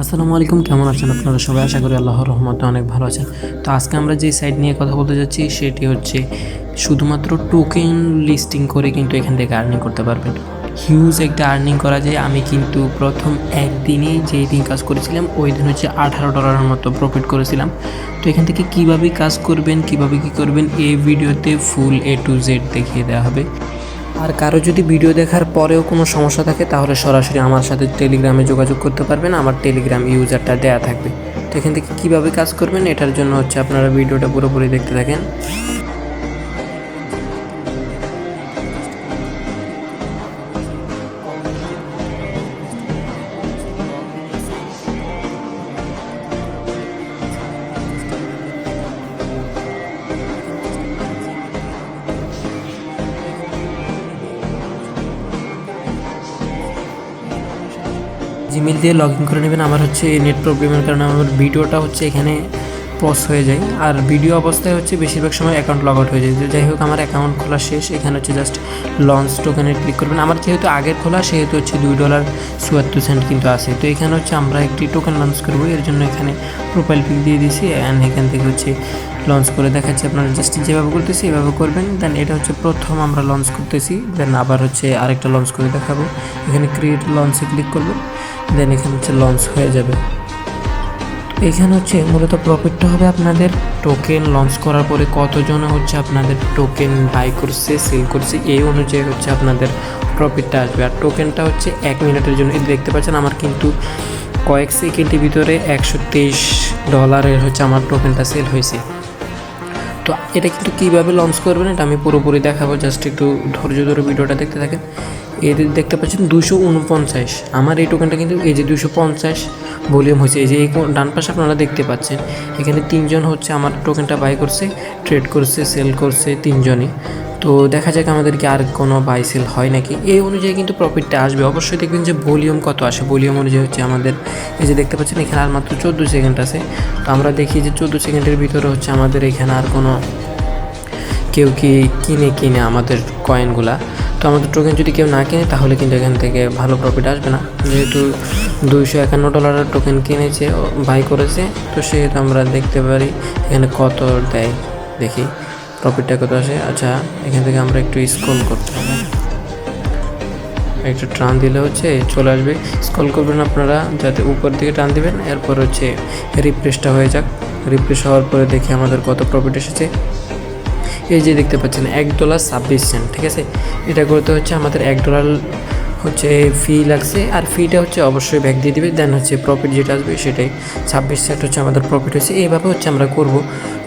আসসালামু আলাইকুম, কেমন আছেন আপনারা সবাই? আশা করি আল্লাহর রহমতে অনেক ভালো আছেন। তো আজকে আমরা যে সাইট নিয়ে কথা বলতে যাচ্ছি সেটি হচ্ছে শুধুমাত্র টোকেন লিস্টিং করে কিন্তু এখান থেকে আর্নিং করতে পারবেন। হিউজ একটা আর্নিং করা যায়। আমি কিন্তু প্রথম একদিনে যেই দিন কাজ করেছিলাম ওই দিন হচ্ছে $18 মতো প্রফিট করেছিলাম। তো এখান থেকে কীভাবে কাজ করবেন, কীভাবে কী করবেন, এই ভিডিওতে ফুল A to Z দেখিয়ে দেওয়া হবে। আর কারো যদি ভিডিও দেখার পরেও কোনো সমস্যা থাকে তাহলে সরাসরি আমার সাথে টেলিগ্রামে যোগাযোগ করতে পারবেন। আমার টেলিগ্রাম ইউজারটা দেয়া থাকবে। তো এখান থেকে কীভাবে কাজ করবেন এটার জন্য হচ্ছে আপনারা ভিডিওটা পুরোপুরি দেখতে থাকেন। জিমেল দিয়ে লগ ইন করে নেবেন। আমার হচ্ছে নেট প্রবলেমের কারণে আমার ভিডিওটা হচ্ছে এখানে পজ হয়ে যায়, আর ভিডিও অবস্থায় হচ্ছে বেশিরভাগ সময় অ্যাকাউন্ট লগ আউট হয়ে যায়। যাই হোক, আমার অ্যাকাউন্ট খোলা শেষ। এখানে হচ্ছে জাস্ট লঞ্চ টোকেনে ক্লিক করবেন। আমার যেহেতু আগের খোলা সেহেতু হচ্ছে $2.74 কিন্তু আছে। তো এখানে হচ্ছে আমরা একটি টোকেন লঞ্চ করবো, এর জন্য এখানে প্রোফাইল পিক দিয়ে দিয়েছি অ্যান্ড এখান থেকে হচ্ছে লঞ্চ করে দেখাচ্ছি। আপনারা জাস্ট যেভাবে করতেছি এভাবে করবেন। দেন এটা হচ্ছে প্রথম আমরা লঞ্চ করতেছি, দেন আবার হচ্ছে আরেকটা লঞ্চ করে দেখাবো। এখানে ক্রিয়েট লঞ্চে ক্লিক করবেন, দেন এখানে হচ্ছে লঞ্চ হয়ে যাবে। এখানে হচ্ছে মূলত প্রফিটটা হবে আপনাদের টোকেন লঞ্চ করার পরে কতজন হচ্ছে আপনাদের টোকেন বাই করছে, সেল করছে, এই অনুযায়ী হচ্ছে আপনাদের প্রফিটটা আসবে। আর টোকেনটা হচ্ছে 1 মিনিটের জন্য। এই দেখতে পাচ্ছেন আমার কিন্তু কয়েক সেকেন্ডের ভিতরে $123 হচ্ছে আমার টোকেনটা সেল হয়েছে। তো এটা কিন্তু কীভাবে লঞ্চ করবেন এটা আমি পুরোপুরি দেখাবো, জাস্ট একটু ধৈর্য ধরে ভিডিওটা দেখতে থাকেন। এদের দেখতে পাচ্ছেন 249। আমার এই টোকেনটা কিন্তু এই যে 250 ভলিউম হয়েছে। এই যে এই ডান পাশে আপনারা দেখতে পাচ্ছেন এখানে 3জন হচ্ছে আমার টোকেনটা বাই করছে, ট্রেড করছে, সেল করছে 3জনই। তো দেখা যাক আমাদেরকে আর কোনো বাই সেল হয় নাকি, এই অনুযায়ী কিন্তু প্রফিটটা আসবে। অবশ্যই দেখবেন যে ভলিউম কত আসে, ভলিউম অনুযায়ী হচ্ছে আমাদের এই যে দেখতে পাচ্ছেন এখানে আর মাত্র 14 সেকেন্ড আছে। তো আমরা দেখি যে 14 সেকেন্ডের ভিতরে হচ্ছে আমাদের এখানে আর কোনো কেউ কি কিনে আমাদের কয়েনগুলা। তো আমাদের টোকেন যদি কেউ না কিনে তাহলে কিন্তু এখান থেকে ভালো প্রফিট আসবে না। যেহেতু $251 টোকেন কিনেছে, বাই করেছে, তো সেহেতু আমরা দেখতে পারি এখানে কত দেয়। দেখি প্রফিটটা কত আসে। আচ্ছা, এখান থেকে আমরা একটু স্ক্রল করতে হবে, একটু টান দিলে হচ্ছে চলে আসবে। স্ক্রল করবেন আপনারা, যাতে উপর দিকে টান দিবেন, এরপর হচ্ছে রিফ্রেশটা হয়ে যাক। রিফ্রেশ হওয়ার পরে দেখি আমাদের কত প্রফিট এসেছে। এই যে দেখতে পাচ্ছেন $1.26। ঠিক আছে, এটা করতে হচ্ছে আমাদের $1 হচ্ছে ফি লাগছে, আর ফিটা হচ্ছে অবশ্যই ব্যাক দিয়ে দিবে। দেন হচ্ছে প্রফিট যেটা আসবে সেটাই 26 সেন্ট হচ্ছে আমাদের প্রফিট হচ্ছে। এইভাবে হচ্ছে আমরা করব।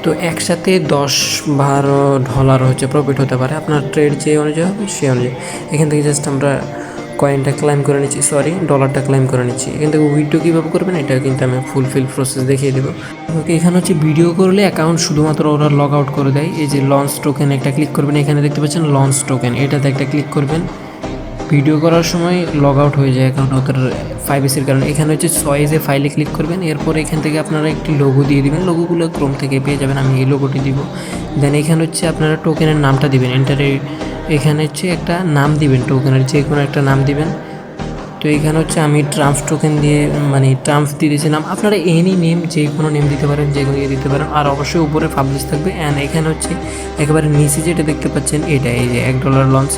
তো একসাথে $10-12 হচ্ছে প্রফিট হতে পারে, আপনার ট্রেড যে অনুযায়ী হবে সেই অনুযায়ী। এখান থেকে জাস্ট আমরা কয়েনটা ক্লাইম করে নিচ্ছি, ডলারটা ক্লাইম করে নিচ্ছি। এখান থেকে উইথড্র কীভাবে করবেন এটা কিন্তু আমি ফুলফিল প্রসেস দেখিয়ে দেবো। ওকে, এখানে হচ্ছে ভিডিও করলে অ্যাকাউন্ট শুধুমাত্র ওরা লগ আউট করে দেয়। এই যে লঞ্চ টোকেন একটা ক্লিক করবেন, এখানে দেখতে পাচ্ছেন লঞ্চ টোকেন, এটাতে একটা ক্লিক করবেন। ভিডিও করার সময় লগ আউট হয়ে যায় অ্যাকাউন্ট ওদের 5S কারণে। এখানে হচ্ছে 6 ফাইলে ক্লিক করবেন, এরপর এখান থেকে আপনারা একটি লোগো দিয়ে দিবেন। লোগোগুলো ক্রোম থেকে পেয়ে যাবেন, আমি এই লোগোটি দিব। দেন এখানে হচ্ছে আপনারা টোকেনের নামটা দিবেন, এখানে হচ্ছে একটা নাম দিবেন, টোকেনের যে কোনো একটা নাম দিবেন। তো এখানে হচ্ছে আমি ট্রাম্পস টোকেন দিয়ে ট্রাম্পস দিয়ে দিয়েছিলাম। আপনারা এনি নেম যে কোনো নেম দিতে পারেন, যে কোনো দিতে পারেন। আর অবশ্যই উপরে পাবলিশ থাকবে। অ্যান্ড এখানে হচ্ছে একেবারে নিচে যেটা দেখতে পাচ্ছেন এটা, এই যে $1 লঞ্চ,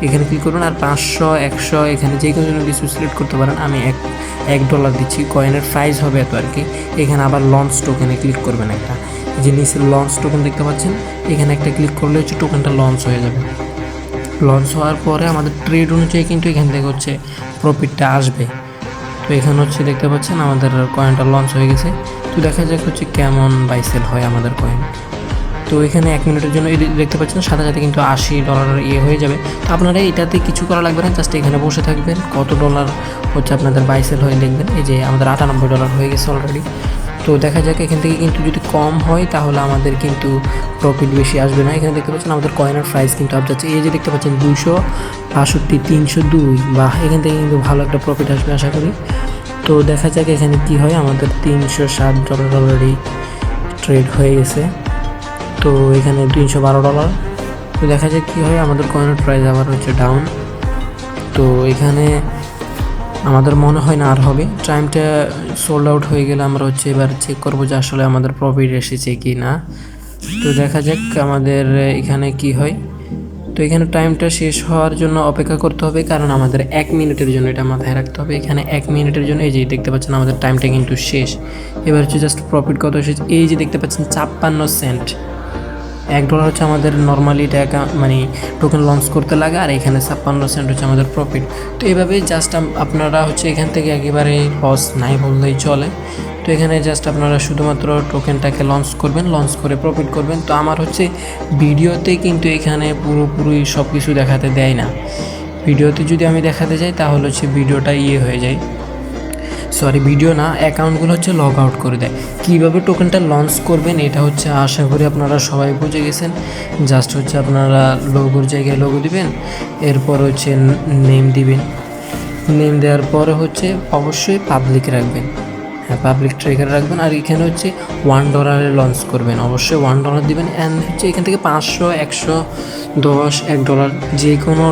এখানে ক্লিক করবেন। আর 500, 100 এখানে যে কোনো কিছু সিলেক্ট করতে পারেন। আমি $1 দিচ্ছি, কয়েনের প্রাইস হবে এত আর কি। এখানে আবার লঞ্চ টোকেনে ক্লিক করবেন একটা, যে নিচে লঞ্চ টোকেন দেখতে পাচ্ছেন, এখানে একটা ক্লিক করলে হচ্ছে টোকেনটা লঞ্চ হয়ে যাবে। লঞ্চ হওয়ার পরে আমাদের ট্রেড অনুযায়ী কিন্তু এখান থেকে হচ্ছে প্রফিটটা আসবে। তো এখানে হচ্ছে দেখতে পাচ্ছেন আমাদের কয়েনটা লঞ্চ হয়ে গেছে। তো দেখা যাক হচ্ছে কেমন বাই সেল হয় আমাদের কয়েন। তো এখানে 1 মিনিটের জন্য দেখতে পাচ্ছেন সাথে সাথে কিন্তু $80 হয়ে যাবে। তো আপনারা এটাতে কিছু করা লাগবে না, জাস্ট এখানে বসে থাকবেন, কত ডলার হচ্ছে আপনাদের বাই সেল হয়ে দেখবেন। এই যে আমাদের $98 হয়ে গেছে অলরেডি। তো দেখা যাক এখান থেকে কিন্তু যদি কম হয় তাহলে আমাদের কিন্তু প্রফিট বেশি আসবে না। এখানে দেখতে পাচ্ছেন আমাদের কয়েনের প্রাইস কিন্তু আপ যাচ্ছে। এই যে দেখতে পাচ্ছেন 262, 302, বা এখান থেকে কিন্তু ভালো একটা প্রফিট আসবে আশা করি। তো দেখা যাক এখানে কি হয়। আমাদের $307 অলরেডি ট্রেড হয়ে গেছে। তো এখানে $312। তো দেখা যাক কী হয়। আমাদের কয়েনের প্রাইস আবার হচ্ছে ডাউন। তো এখানে আমাদের মনে হয় না আর হবে। টাইমটা সোল্ড আউট হয়ে গেলে আমরা হচ্ছে এবার চেক করবো যে আসলে আমাদের প্রফিট এসেছে কি না। তো দেখা যাক আমাদের এখানে কি হয়। তো এখানে টাইমটা শেষ হওয়ার জন্য অপেক্ষা করতে হবে, কারণ আমাদের 1 মিনিটের জন্য এটা মাথায় রাখতে হবে। এখানে 1 মিনিটের জন্য এই যে দেখতে পাচ্ছেন আমাদের টাইমটা কিন্তু শেষ। এবার হচ্ছে জাস্ট প্রফিট কত এসেছে, এই যে দেখতে পাচ্ছেন 56 সেন্ট। $1 হচ্ছে আমাদের নর্মালি টাকা মানে টোকেন লঞ্চ করতে লাগে, আর এখানে 56 সেন্ট হচ্ছে আমাদের প্রফিট। তো এইভাবে জাস্ট আপনারা হচ্ছে এখান থেকে একেবারে লস নাই বললেই চলে। তো এখানে জাস্ট আপনারা শুধুমাত্র টোকেনটাকে লঞ্চ করবেন, লঞ্চ করে প্রফিট করবেন। তো আমার হচ্ছে ভিডিওতে কিন্তু এখানে পুরোপুরি সব কিছু দেখাতে দেয় না। ভিডিওতে যদি আমি দেখাতে যাই তাহলে হচ্ছে ভিডিওটা হয়ে যায়, সরি ভিডিও না, অ্যাকাউন্টগুলো হচ্ছে লগ আউট করে দেয়। কীভাবে টোকেনটা লঞ্চ করবেন এটা হচ্ছে আশা করি আপনারা সবাই বুঝে গেছেন। জাস্ট হচ্ছে আপনারা লোগোর জায়গায় লোগো দিবেন, এরপর হচ্ছে নেম দিবেন, নেম দেওয়ার পরে হচ্ছে অবশ্যই পাবলিক রাখবেন, হ্যাঁ পাবলিক ট্রেকার রাখবেন। আর এখানে হচ্ছে $1 লঞ্চ করবেন, অবশ্যই $1 দিবেন। অ্যান্ড হচ্ছে এখান থেকে 500, 100, 10, $1 যে কোনো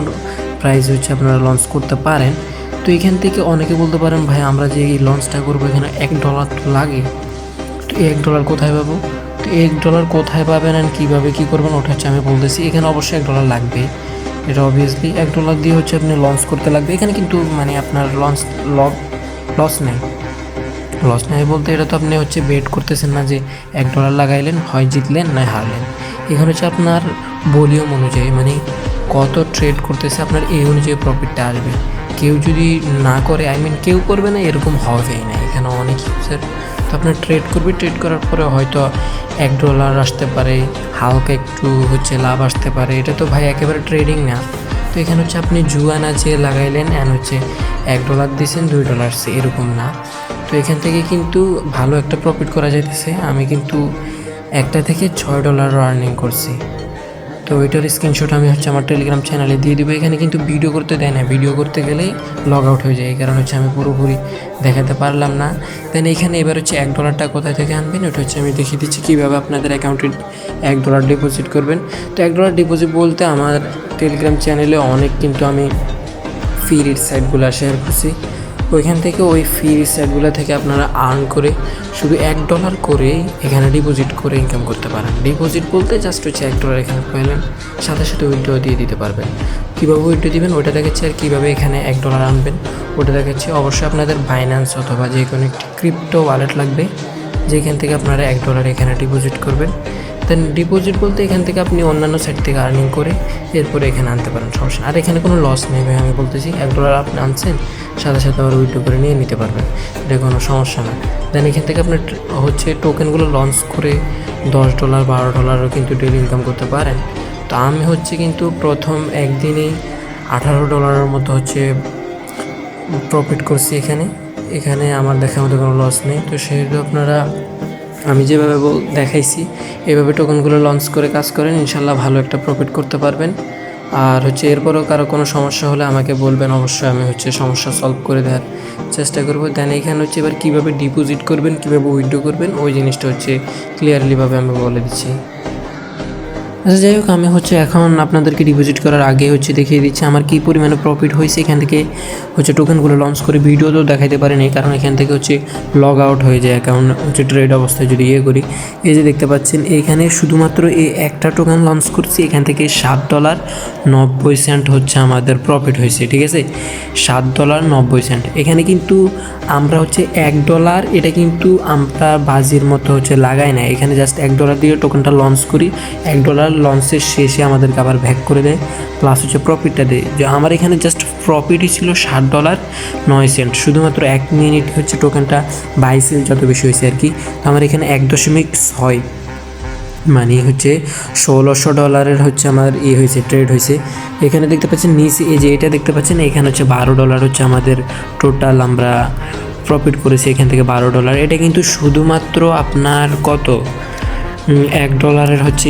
প্রাইস হচ্ছে আপনারা লঞ্চ করতে পারেন। তো এখান থেকে অনেকে বলতে পারেন ভাই আমরা যে এই লঞ্চটা করবো এখানে $1 তো লাগে, তো $1 কোথায় পাবো? তো $1 কোথায় পাবেন অ্যান্ড কীভাবে কী করবেন ওটা হচ্ছে আমি বলতেছি। এখানে অবশ্যই $1 লাগবে, এটা অবভিয়াসলি $1 দিয়ে হচ্ছে আপনি লঞ্চ করতে লাগবে। এখানে কিন্তু মানে আপনার লস নেই, লস নেই বলতে এটা তো আপনি হচ্ছে বেট করতেছেন না যে $1 লাগাইলেন হয় জিতলেন নয় হারলেন। এখানে হচ্ছে আপনার ভলিউম অনুযায়ী মানে কত ট্রেড করতেছে আপনার এই অনুযায়ী প্রফিটটা আসবে। কেউ যদি না করে কেউ করবে না এরকম হবেই না, এখানে অনেক ইউজার তো আপনার ট্রেড করবে, ট্রেড করার পরে হয়তো $1 আসতে পারে, হালকা একটু হচ্ছে লাভ আসতে পারে, এটা তো ভাই একেবারে ট্রেডিং না। তো এখানে হচ্ছে আপনি জুয়া না যে লাগাইলেন অ্যান্ড হচ্ছে $1 দিয়েছেন $2 আসছে এরকম না। তো এখান থেকে কিন্তু ভালো একটা প্রফিট করা যাইতেছে। আমি কিন্তু একটা থেকে $6 আর্নিং করছি। তো ওইটার স্ক্রিনশট আমি হচ্ছে আমার টেলিগ্রাম চ্যানেলে দিয়ে দেবো। এখানে কিন্তু ভিডিও করতে দেয় না, ভিডিও করতে গেলেই লগ আউট হয়ে যায়, এই কারণে হচ্ছে আমি পুরোপুরি দেখাতে পারলাম না। দেন এখানে এবার হচ্ছে $1টা কোথায় থেকে আনবেন ওটা হচ্ছে আমি দেখিয়ে দিচ্ছি কীভাবে আপনাদের অ্যাকাউন্টে $1 ডিপোজিট করবেন। তো $1 ডিপোজিট বলতে আমার টেলিগ্রাম চ্যানেলে অনেক কিন্তু আমি ফ্রি সাইটগুলো শেয়ার করছি, ওইখান থেকে ওই ফ্রি সাইটগুলো থেকে আপনারা আর্ন করে শুধু $1 করে এখানে ডিপোজিট করে ইনকাম করতে পারেন। ডিপোজিট বলতে জাস্ট হচ্ছে $1 এখানে পেলেন, সাথে সাথে উইথড্র দিয়ে দিতে পারবেন। কীভাবে উইথড্র দিবেন ওটা দেখাচ্ছি, আর কীভাবে এখানে $1 আনবেন ওটা দেখাচ্ছি। অবশ্যই আপনাদের বাইন্যান্স অথবা যে কোনো একটি ক্রিপ্টো ওয়ালেট লাগবে, যেখান থেকে আপনারা $1 এখানে ডিপোজিট করবেন। দেন ডিপোজিট বলতে এখান থেকে আপনি অন্যান্য সাইট থেকে আর্নিং করে এরপরে এখানে আনতে পারেন, সমস্যা। আর এখানে কোনো লস নেই ভাই, আমি বলতেছি $1 আপনি আনছেন সাথে সাথে আবার উইথড্র করে নিয়ে নিতে পারবেন, এটা কোনো সমস্যা না। দেন এখান থেকে আপনার হচ্ছে টোকেনগুলো লঞ্চ করে $10, $12 কিন্তু ডেলি ইনকাম করতে পারেন। তো আমি হচ্ছে কিন্তু প্রথম একদিনেই $18 মতো হচ্ছে প্রফিট করছি এখানে আমার দেখার মতো কোনো লস নেই। তো সেহেতু আপনারা আমি যেভাবে দেখাইছি এভাবে টোকেনগুলো লঞ্চ করে কাজ করেন, ইনশাল্লাহ ভালো একটা প্রফিট করতে পারবেন। আর হচ্ছে এরপরও কারো কোনো সমস্যা হলে আমাকে বলবেন, অবশ্যই আমি হচ্ছে সমস্যা সলভ করে দেওয়ার চেষ্টা করবো। দেন এখানে হচ্ছে এবার কীভাবে ডিপোজিট করবেন, কীভাবে উইথড্র করবেন ওই জিনিসটা হচ্ছে ক্লিয়ারলিভাবে আমি বলে দিচ্ছি। আচ্ছা যাই হোক, আমি হচ্ছে এখন আপনাদেরকে ডিপোজিট করার আগে হচ্ছে দেখিয়ে দিচ্ছি আমার কী পরিমাণে প্রফিট হয়েছে। এখান থেকে হচ্ছে টোকেনগুলো লঞ্চ করে ভিডিও তো দেখাইতে পারিনি, কারণ এখান থেকে হচ্ছে লগ আউট হয়ে যায় অ্যাকাউন্ট হচ্ছে ট্রেড অবস্থায় যদি করি। এই যে দেখতে পাচ্ছেন এইখানে শুধুমাত্র এই একটা টোকেন লঞ্চ করছি, এখান থেকে $7.90 হচ্ছে আমাদের প্রফিট হয়েছে, ঠিক আছে $7.90। এখানে কিন্তু আমরা হচ্ছে $1 এটা কিন্তু আমরা বাজির মতো হচ্ছে লাগাই না, এখানে জাস্ট $1 দিয়ে টোকেনটা লঞ্চ করি, $1 লঞ্চের শেষে আমাদেরকে আবার ব্যাক করে দেয়, প্লাস হচ্ছে প্রফিটটা দেয়। যে আমার এখানে জাস্ট প্রফিটই ছিল $7.09, শুধুমাত্র 1 মিনিট হচ্ছে টোকেনটা বাই সেল যত বেশি হয়েছে আর কি। আমার এখানে 1.6 মানে হচ্ছে $1,600 হচ্ছে আমার হয়েছে ট্রেড হয়েছে। এখানে দেখতে পাচ্ছেন নিচে এই যে এটা দেখতে পাচ্ছেন, এখানে হচ্ছে $12 হচ্ছে আমাদের টোটাল আমরা প্রফিট করেছি এখান থেকে $12। এটা কিন্তু শুধুমাত্র আপনার কত $1 হচ্ছে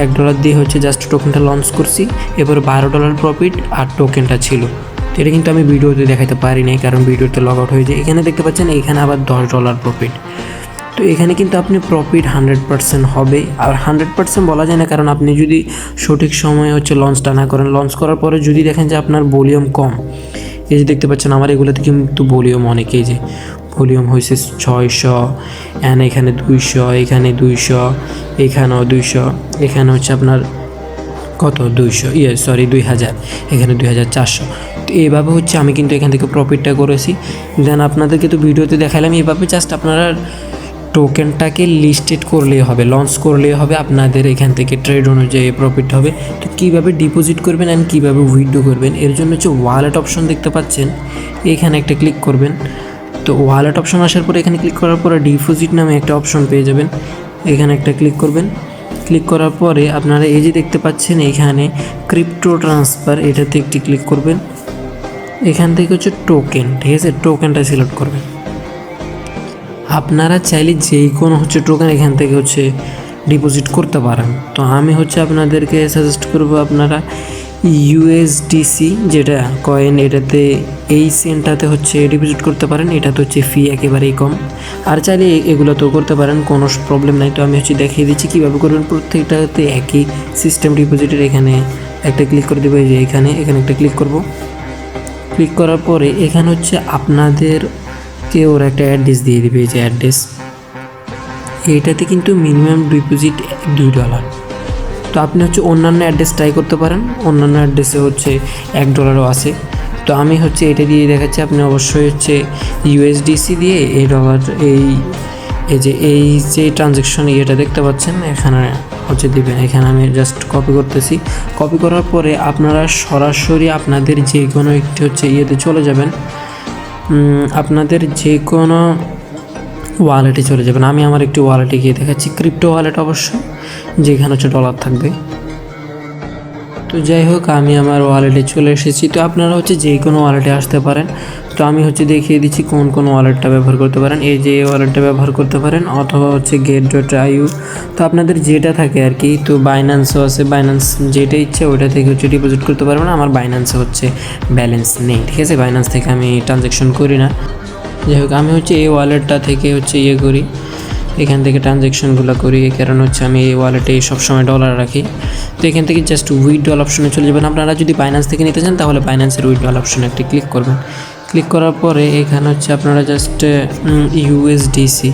$1 দিয়ে হচ্ছে জাস্ট টোকেনটা লঞ্চ করছি, এবার $12 প্রফিট আর টোকেনটা ছিল। তো এটা কিন্তু আমি ভিডিওতে দেখাতে পারি নাই, কারণ ভিডিওতে লগ আউট হয়ে যায়। এখানে দেখতে পাচ্ছেন এখানে আবার $10 প্রফিট। তো এখানে কিন্তু আপনি প্রফিট 100% হবে, আর 100% বলা যায় না, কারণ আপনি যদি সঠিক সময়ে হচ্ছে লঞ্চটা না করেন, লঞ্চ করার পরে যদি দেখেন যে আপনার ভলিউম কম, এই যে দেখতে পাচ্ছেন আমার এগুলোতে কিন্তু ভলিউম অনেক, এই যে ভলিউম হয়েছে 600, এখানে 200, এখানে 200, এখানেও 200, এখানে হচ্ছে আপনার কত 200, 2000, এখানে 2400। তো এইভাবে হচ্ছে আমি কিন্তু এখান থেকে প্রফিটটা করেছি। দেন আপনাদেরকে তো ভিডিওতে দেখালাম, এইভাবে জাস্ট আপনারা টোকেনটাকে লিস্টেড করলেই হবে, লঞ্চ করলেই হবে, আপনাদের এখান থেকে ট্রেড অনুযায়ী প্রফিট হবে। তো কীভাবে ডিপোজিট করবেন অ্যান্ড কীভাবে উইথড্র করবেন, এর জন্য হচ্ছে ওয়ালেট অপশন দেখতে পাচ্ছেন, এখানে একটা ক্লিক করবেন। তো ওয়ালেট অপশন আসার পরে এখানে ক্লিক করার পরে ডিপোজিট নামে একটা অপশন পেয়ে যাবেন, এখানে একটা ক্লিক করবেন। ক্লিক করার পরে আপনারা এই যে দেখতে পাচ্ছেন এখানে ক্রিপ্টো ট্রান্সফার, এটাতে একটি ক্লিক করবেন। এখান থেকে হচ্ছে টোকেন, ঠিক আছে, টোকেনটা সিলেক্ট করবেন। আপনারা চাইলে যেই কোনো হচ্ছে টোকেন এখান থেকে হচ্ছে ডিপোজিট করতে পারেন। তো আমি হচ্ছে আপনাদেরকে সাজেস্ট করব আপনারা ইউএসডিসি যেটা কয়েন, এটাতে এই সেন্টটাতে হচ্ছে ডিপোজিট করতে পারেন, এটাতে হচ্ছে ফি একেবারেই কম। আর চাইলে এগুলো তো করতে পারেন, কোনো প্রবলেম নাই। তো আমি হচ্ছে দেখিয়ে দিচ্ছি কীভাবে করবেন। প্রত্যেকটাতে একই সিস্টেম ডিপোজিটের, এখানে একটা ক্লিক করে দেবো, এই যে এখানে একটা ক্লিক করব। ক্লিক করার পরে এখানে হচ্ছে আপনাদেরকে ওরা একটা অ্যাড্রেস দিয়ে দেবে, এই যে অ্যাড্রেস, এইটাতে কিন্তু মিনিমাম ডিপোজিট $2। তো আপনি হচ্ছে অন্যান্য অ্যাড্রেস ট্রাই করতে পারেন, অন্যান্য অ্যাড্রেসে হচ্ছে $1 আছে। তো আমি হচ্ছে এটা দিয়ে দেখাচ্ছি, আপনি অবশ্যই হচ্ছে ইউএসডিসি দিয়ে $1 এই যে ট্রানজ্যাকশন এটা দেখতে পাচ্ছেন এখানে হচ্ছে দিবেন। এখানে আমি জাস্ট কপি করতেছি। কপি করার পরে আপনারা সরাসরি আপনাদের যে কোনো একটি হচ্ছে ইয়েতে চলে যাবেন, আপনাদের যে কোনো ওয়ালেটে চলে যাবেন। আমি আমার একটি ওয়ালেটে গিয়ে দেখাচ্ছি, ক্রিপ্টো ওয়ালেট অবশ্যই, যেখানে হচ্ছে ডলার থাকবে। তো যাই হোক, আমি আমার ওয়ালেটে চলে এসেছি। তো আপনারা হচ্ছে যে কোনো ওয়ালেটে আসতে পারেন। তো আমি হচ্ছে দেখিয়ে দিচ্ছি কোন ওয়ালেটটা ব্যবহার করতে পারেন। এই যে ওয়ালেটটা ব্যবহার করতে পারেন, অথবা হচ্ছে get.io, তো আপনাদের যেটা থাকে আর কি। তো বাইন্যান্সও আছে, বাইন্যান্স যেটা ইচ্ছে ওইটা থেকে হচ্ছে ডিপোজিট করতে পারবেন। আমার বাইন্যান্সে হচ্ছে ব্যালেন্স নেই, ঠিক আছে, বাইন্যান্স থেকে আমি ট্রানজ্যাকশন করি না। যাই হোক, আমি হচ্ছে এই ওয়ালেটটা থেকে হচ্ছে করি, এখান থেকে ট্রানজ্যাকশনগুলো করি। এই কারণ হচ্ছে আমি এই ওয়ালেটে সবসময় ডলার রাখি। তো এখান থেকে জাস্ট উইথড্রল অপশনে চলে যাবেন। আপনারা যদি বাইন্যান্স থেকে নিতে চান তাহলে বাইন্যান্সের উইথড্রল অপশনে একটি ক্লিক করবেন। ক্লিক করার পরে এখানে হচ্ছে আপনারা জাস্ট ইউএসডিসি,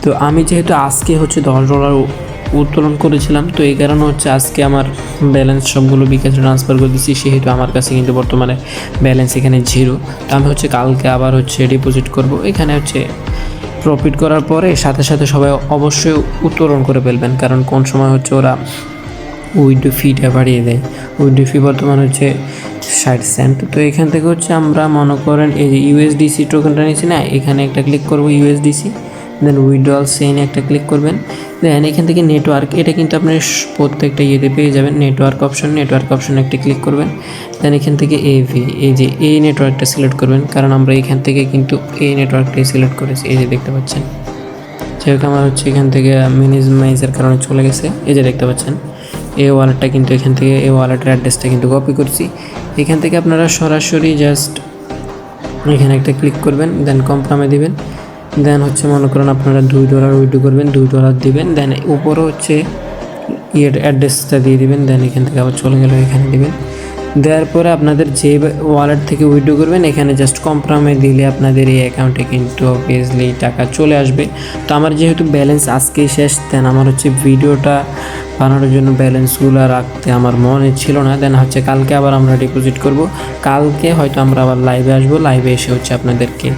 তো আমি যেহেতু আজকে হচ্ছে $10 উত্তোলন করেছিলাম, তো এই কারণে হচ্ছে আজকে আমার ব্যালেন্স সবগুলো বিকাশে ট্রান্সফার করে দিচ্ছি, সেহেতু আমার কাছে কিন্তু বর্তমানে ব্যালেন্স এখানে 0। তো আমি হচ্ছে কালকে আবার হচ্ছে ডিপোজিট করব। এখানে হচ্ছে প্রফিট করার পরে সাথে সাথে সবাই অবশ্যই উত্তোলন করে ফেলবেন, কারণ কোন সময় হচ্ছে ওরা উইথড্র ফিটা বাড়িয়ে দেয়। উইথড্র ফি বর্তমানে হচ্ছে 60 সেন্ট। তো এখান থেকে হচ্ছে আমরা মনে করেন এই যে ইউএসডিসি টোকেনটা নিয়েছি না, এখানে একটা ক্লিক করব ইউএসডিসি, দেন উইথড্রল সেনে একটা ক্লিক করবেন। দেন এখান থেকে নেটওয়ার্ক, এটা কিন্তু আপনি প্রত্যেকটা ইয়েতে পেয়ে যাবেন, নেটওয়ার্ক অপশনে একটা ক্লিক করবেন। দেন এখান থেকে এই যে এই নেটওয়ার্কটা সিলেক্ট করবেন, কারণ আমরা এখান থেকে কিন্তু এই নেটওয়ার্কটাই সিলেক্ট করেছি, এই যে দেখতে পাচ্ছেন। যেহেতু আমার হচ্ছে এখান থেকে মিনিমাইজের কারণে চলে গেছে, এই যে দেখতে পাচ্ছেন এই ওয়ালেটটা কিন্তু এখান থেকে এই ওয়ালেটের অ্যাড্রেসটা কিন্তু কপি করছি। এখান থেকে আপনারা সরাসরি জাস্ট এখানে একটা ক্লিক করবেন, দেন কনফার্মে দিবেন। দেন হচ্ছে মনে করেন আপনারা $2 উইথড্র করবেন, $2 দিবেন। দেন উপরে হচ্ছে অ্যাড্রেসটা দিয়ে দিবেন। দেন এখান থেকে আবার চলে গেল, এখানে দিবেন। দেওয়ার পরে আপনাদের যে ওয়ালেট থেকে উইথড্র করবেন এখানে জাস্ট কনফার্মে দিলে আপনাদের এই অ্যাকাউন্টে কিন্তু অবভিয়াসলি টাকা চলে আসবে। তো আমার যেহেতু ব্যালেন্স আজকেই শেষ, দেন আমার হচ্ছে ভিডিওটা বানানোর জন্য ব্যালেন্সগুলো রাখতে আমার মনে ছিল না। দেন হচ্ছে কালকে আবার আমরা ডিপোজিট করব। কালকে হয়তো আমরা আবার লাইভে আসবো, লাইভে এসে হচ্ছে আপনাদেরকে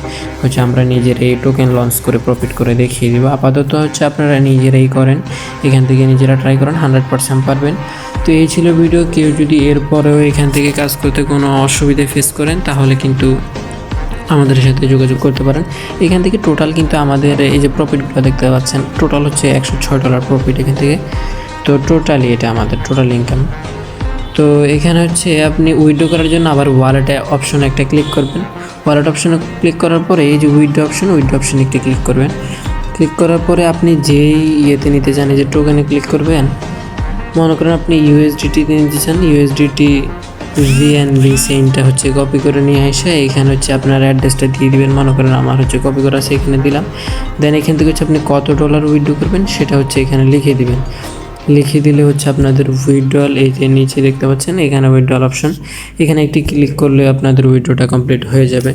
হচ্ছে আমরা নিজেরাই টোকেন লঞ্চ করে প্রফিট করে দেখিয়ে দেবো। আপাতত হচ্ছে আপনারা নিজেরাই করেন, এখান থেকে নিজেরা ট্রাই করেন, 100% পারবেন। তো এই ছিল ভিডিও। কেউ যদি এরপরেও এখান থেকে কাজ করতে কোনো অসুবিধা ফেস করেন তাহলে কিন্তু আমাদের সাথে যোগাযোগ করতে পারেন। এখান থেকে টোটাল কিন্তু আমাদের এই যে প্রফিটগুলো দেখতে পাচ্ছেন, টোটাল হচ্ছে $106 প্রফিট এখান থেকে। তো টোটালি এটা আমাদের টোটাল ইনকাম। তো এখানে হচ্ছে আপনি উইথড্র করার জন্য আবার ওয়ালেটে অপশনে একটা ক্লিক করবেন। ওয়ালেট অপশনে ক্লিক করার পরে এই যে উইথড্র অপশনে একটি ক্লিক করবেন। ক্লিক করার পরে আপনি যেই ইয়েতে নিতে চান, এই যে টোকেনে ক্লিক করবেন। মনে করেন আপনি ইউএসডিটিতে নিতে চান, ইউএসডিটি ভিএনভি সেইনটা হচ্ছে কপি করে নিয়ে এসে এখানে হচ্ছে আপনার অ্যাড্রেসটা দিয়ে দিবেন। মনে করেন আমার হচ্ছে কপি করা আছে, এখানে দিলাম। দেন এখান থেকে হচ্ছে আপনি কত $1 উইথড্র করবেন সেটা হচ্ছে এখানে লিখে দিবেন। লিখে দিলে হচ্ছে আপনাদের উইথড্রল, এই যে নিচে দেখতে পাচ্ছেন এখানে উইথড্রল অপশন, এখানে একটি ক্লিক করলে আপনাদের উইথড্রটা কমপ্লিট হয়ে যাবে।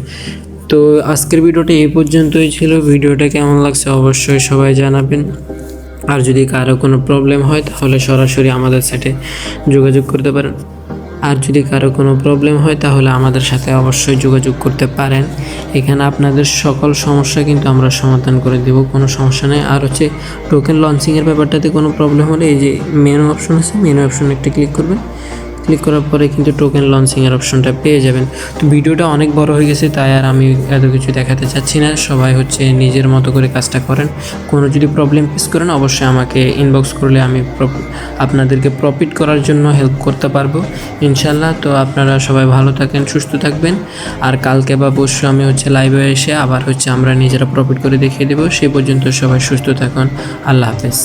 তো আজকের ভিডিওটা এই পর্যন্তই ছিল। ভিডিওটা কেমন লাগছে অবশ্যই সবাই জানাবেন। আর যদি কারো কোনো প্রবলেম হয় তাহলে সরাসরি আমাদের সাথে যোগাযোগ করতে পারেন। আর যদি কারো কোনো প্রবলেম হয় তাহলে আমাদের সাথে অবশ্যই যোগাযোগ করতে পারেন। এখানে আপনাদের সকল সমস্যা কিন্তু আমরা সমাধান করে দেব, কোনো সমস্যা নেই। আর হচ্ছে টোকেন লঞ্চিংয়ের ব্যাপারটাতে কোনো প্রবলেম হলে এই যে মেনু অপশন আছে, মেনু অপশনে একটা ক্লিক করবেন। ক্লিক করার পরে কিন্তু টোকেন লঞ্চিংয়ের অপশনটা পেয়ে যাবেন। তো ভিডিওটা অনেক বড় হয়ে গেছে, তাই আর আমি এত কিছু দেখাতে চাচ্ছি না। সবাই হচ্ছে নিজের মতো করে কাজটা করেন। কোনো যদি প্রবলেম ফেস করেন অবশ্যই আমাকে ইনবক্স করলে আমি আপনাদেরকে প্রফিট করার জন্য হেল্প করতে পারবো ইনশাল্লাহ। তো আপনারা সবাই ভালো থাকেন, সুস্থ থাকবেন। আর কালকে বা পরশু আমি হচ্ছে লাইভে এসে আবার হচ্ছে আমরা নিজেরা প্রফিট করে দেখিয়ে দেবো। সেই পর্যন্ত সবাই সুস্থ থাকুন। আল্লাহ হাফেজ।